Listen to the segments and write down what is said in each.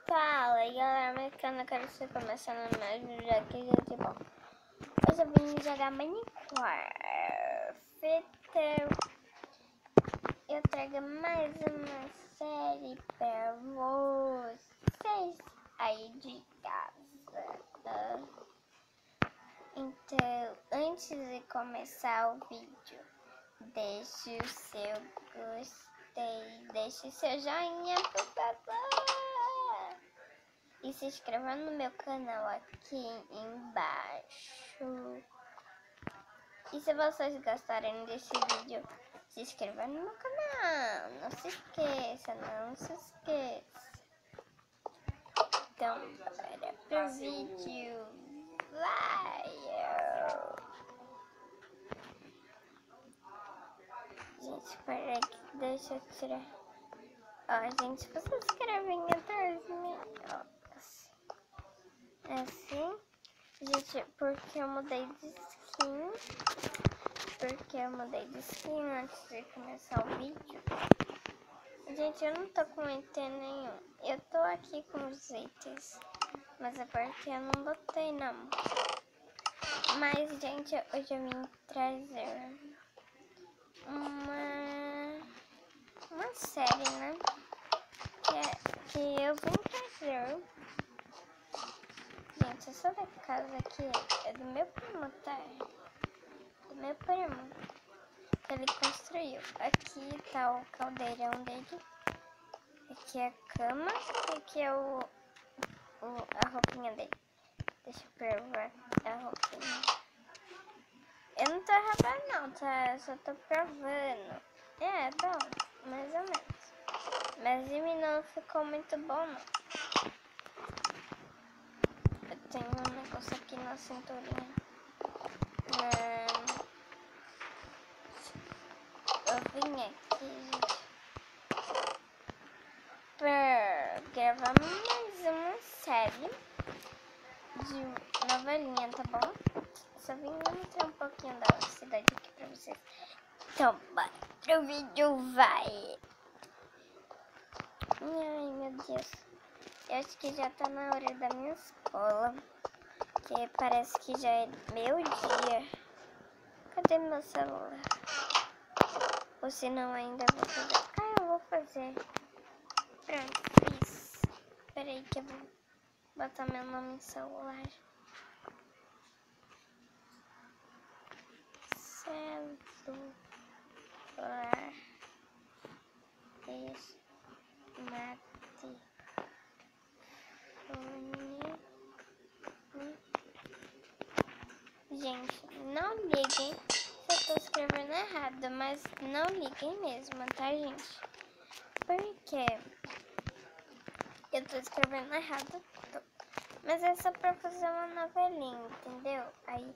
Fala aí galera, americana, quero você começando mais um vídeo aqui, gente. Bom, hoje eu vim jogar Minecraft. Eu trago mais uma série pra vocês aí de casa. Então, antes de começar o vídeo, deixe o seu gostei, deixe o seu joinha, por favor. E se inscreva no meu canal aqui embaixo. E se vocês gostarem desse vídeo, se inscreva no meu canal. Não se esqueça, não se esqueça. Então, bora pro vídeo. Vai! Gente, para que deixa eu tirar. Ó, gente, vocês escrevem atrás de mim. Ó. Assim, gente, porque eu mudei de skin. Antes de começar o vídeo. Gente, eu não tô com item nenhum. Eu tô aqui com os itens, mas é porque eu não botei não. Mas, gente, hoje eu vim trazer uma série, né? Que eu vim trazer. Gente, essa da casa aqui é do meu primo, tá? Do meu primo. Que ele construiu. Aqui tá o caldeirão dele. Aqui é a cama. E aqui é a roupinha dele. Deixa eu provar a roupinha. Eu não tô rabando não, tá? Eu só tô provando. É bom, mais ou menos. Mas em mim não ficou muito bom, não. Tem um negócio aqui na cinturinha. Eu vim aqui, gente, pra gravar mais uma série de novelinha, tá bom? Só vim mostrar um pouquinho da cidade aqui pra vocês. Então, bora pro vídeo, vai! Ai, meu Deus. Eu acho que já tá na hora da minha escola. Que parece que já é meio-dia. Cadê meu celular? Ou se não, ainda vou fazer. Ah, eu vou fazer. Pronto, fiz. Peraí que eu vou botar meu nome no celular. Celular. Smartphone. Gente, não liguem se eu tô escrevendo errado, mas não liguem mesmo, tá, gente? Porque eu tô escrevendo errado, mas é só pra fazer uma novelinha, entendeu? Aí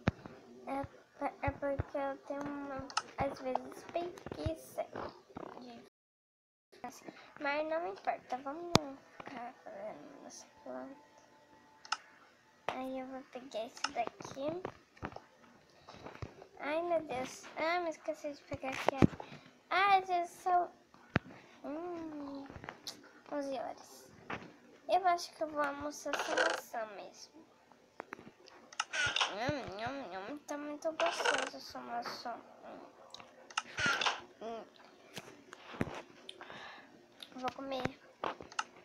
é porque eu tenho às vezes preguiça de assim, mas não importa, vamos ficar fazendo essa planta. Aí eu vou pegar esse daqui. Ai, meu Deus. Ah, me esqueci de pegar aqui. Ah, já são 11 horas. Eu acho que eu vou almoçar sem maçã mesmo. Tá muito gostoso essa maçã. Vou comer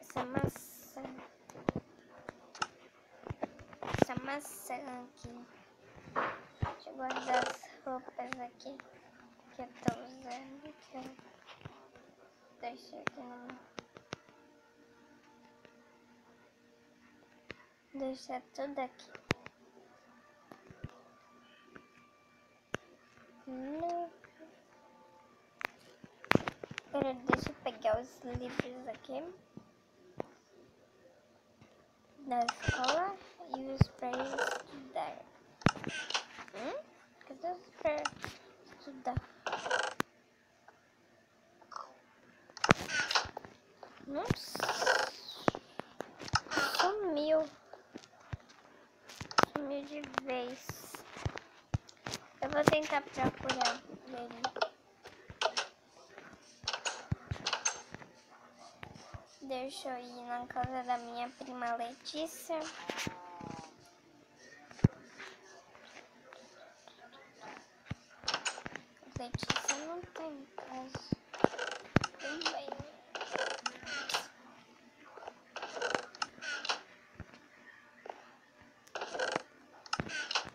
essa maçã. Essa maçã aqui. Deixa eu guardar as roupas aqui que eu tô usando. Que eu deixei aqui no... Deixar tudo aqui. Agora deixa eu pegar os livros aqui da escola e os pra estudar. Cadê os pra estudar? Nossa, sumiu de vez. Eu vou tentar procurar ele. Deixa eu ir na casa da minha prima Letícia. Letícia não tá em casa. Também.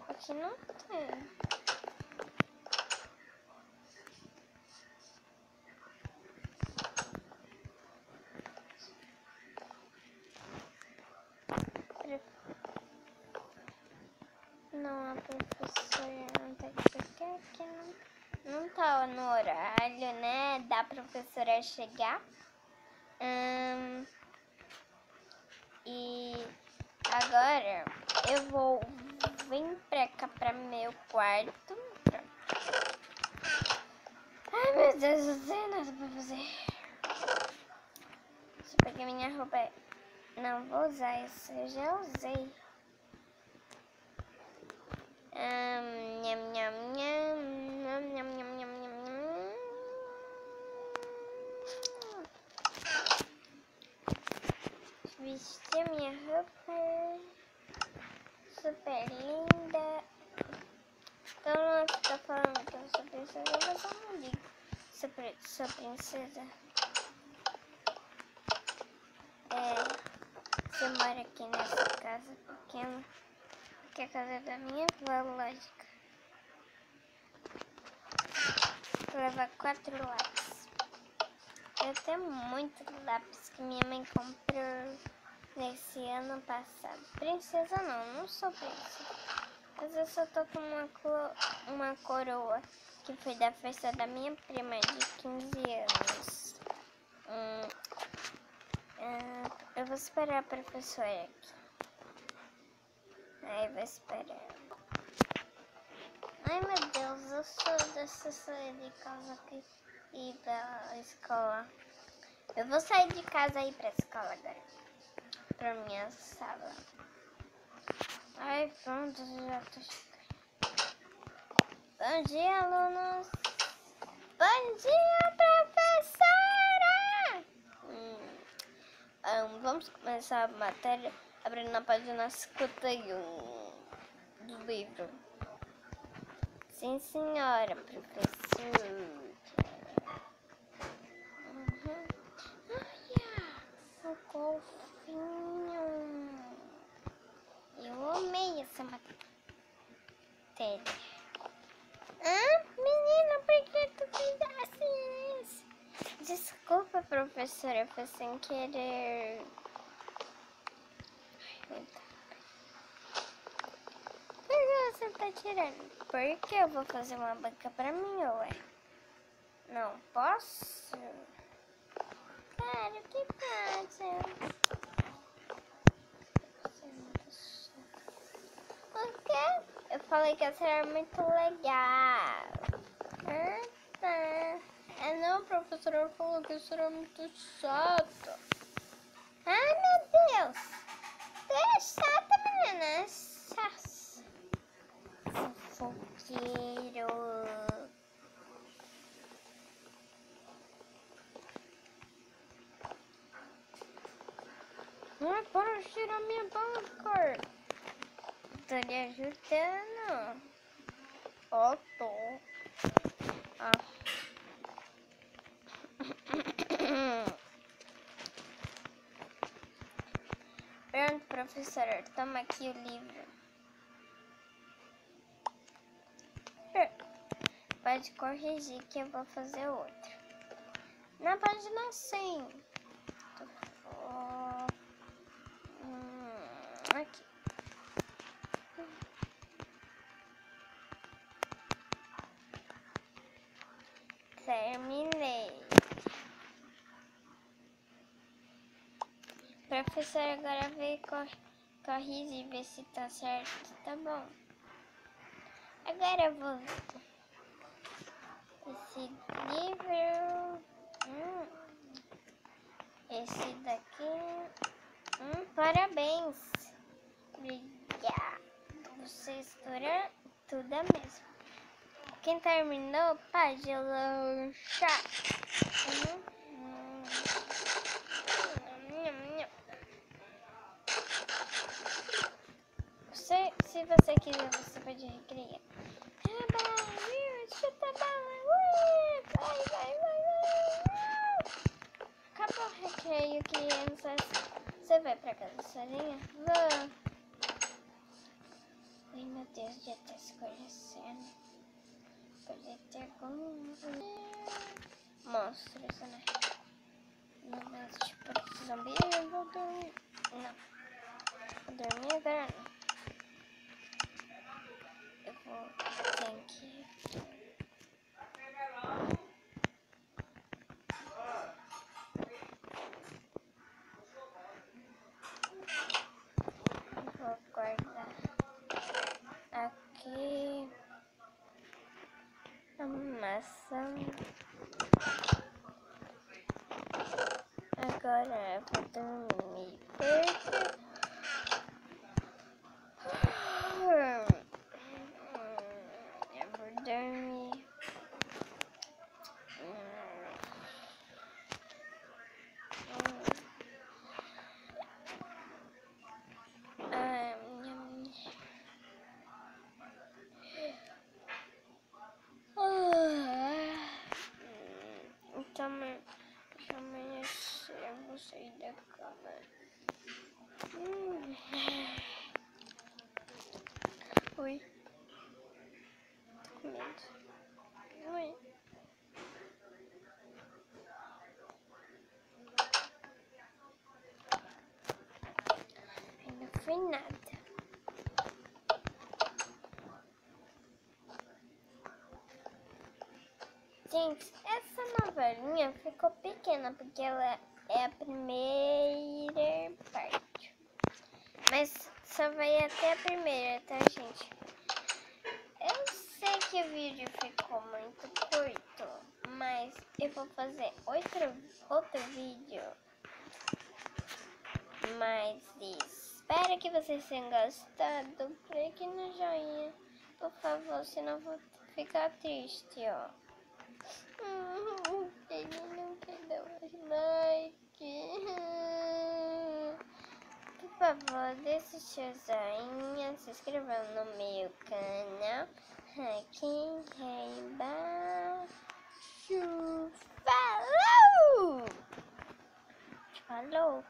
Aqui não tem. Não, a professora não tá aqui porque aqui não tá no horário, né, da professora chegar. E agora eu vou vir pra cá, pra meu quarto. Ai, meu Deus, não tem nada pra fazer. Deixa eu pegar minha roupa. Não vou usar essa, eu já usei. Nham, nham, nham, nham, nham, nham, nham, nham. Vestir minha roupa super linda. Então não tá falando que eu sou princesa, mas eu não digo. Sou princesa. Você mora aqui nessa casa pequena. Que é a casa da minha avó, lógico. Vou levar 4 lápis. Eu tenho muito lápis que minha mãe comprou nesse ano passado. Princesa não sou princesa. Mas eu só tô com uma coroa que foi da festa da minha prima de 15 anos. Eu vou esperar a professora aqui. Aí vou esperar. Ai, meu Deus, eu sou dessa sair de casa aqui e ir pra escola. Eu vou sair de casa e ir pra escola agora. Pra minha sala. Ai, pronto, já tô chegando. Bom dia, alunos. Bom dia, professora. Vamos começar a matéria abrindo na página 51 do livro. Sim, senhora, professora. Olha, o golfinho. Eu amei essa matéria. Menina, por que tu fizesse isso? Desculpa, professora, foi sem querer. Por que você tá tirando? Porque eu vou fazer uma banca pra mim, ué. Não posso? Claro que pode. Por quê? Eu falei que essa era muito legal. Tá. Não, professora falou que isso era muito chato. Ai, meu Deus. Tu é chata, menina. Fofoqueiro. Não é para tirar minha banca. Tô lhe ajudando. Ó, tô. Pronto, professora, toma aqui o livro. Pode corrigir que eu vou fazer outro. Na página 100. Aqui. Terminei. Professora, agora vem corrige e vê se tá certo. Tá bom. Agora eu vou ler esse livro. Esse daqui. Parabéns. Obrigada. Você estoura tudo mesmo. Quem terminou pode lanchar. Se você quiser, você pode recriar. Chuta a bola. Vai. Acabou o recreio, crianças. Você vai pra casa sozinha? Vou. Ai, meu Deus, já tá escurecendo. Pode ter algum monstros, né? Não, mas tipo, zumbi eu vou dormir. Não. Vou dormir agora não. Eu vou... Tem que... Vou guardar aqui a maçã. Agora eu vou dormir porque eu vou dormir. Então, amanhã eu vou sair da cama. Ui. Tô com medo. Ui. Não foi nada. Gente, essa novelinha ficou pequena porque ela é a primeira parte. Mas só vai até a primeira, tá, gente? Eu sei que o vídeo ficou muito curto, mas eu vou fazer outro vídeo. Mas espero que vocês tenham gostado. Clique no joinha, por favor, senão eu vou ficar triste, ó. Ele não quer dar mais like. Por favor, deixe seu joinha, se inscreva no meu canal aqui embaixo. Falou! Falou!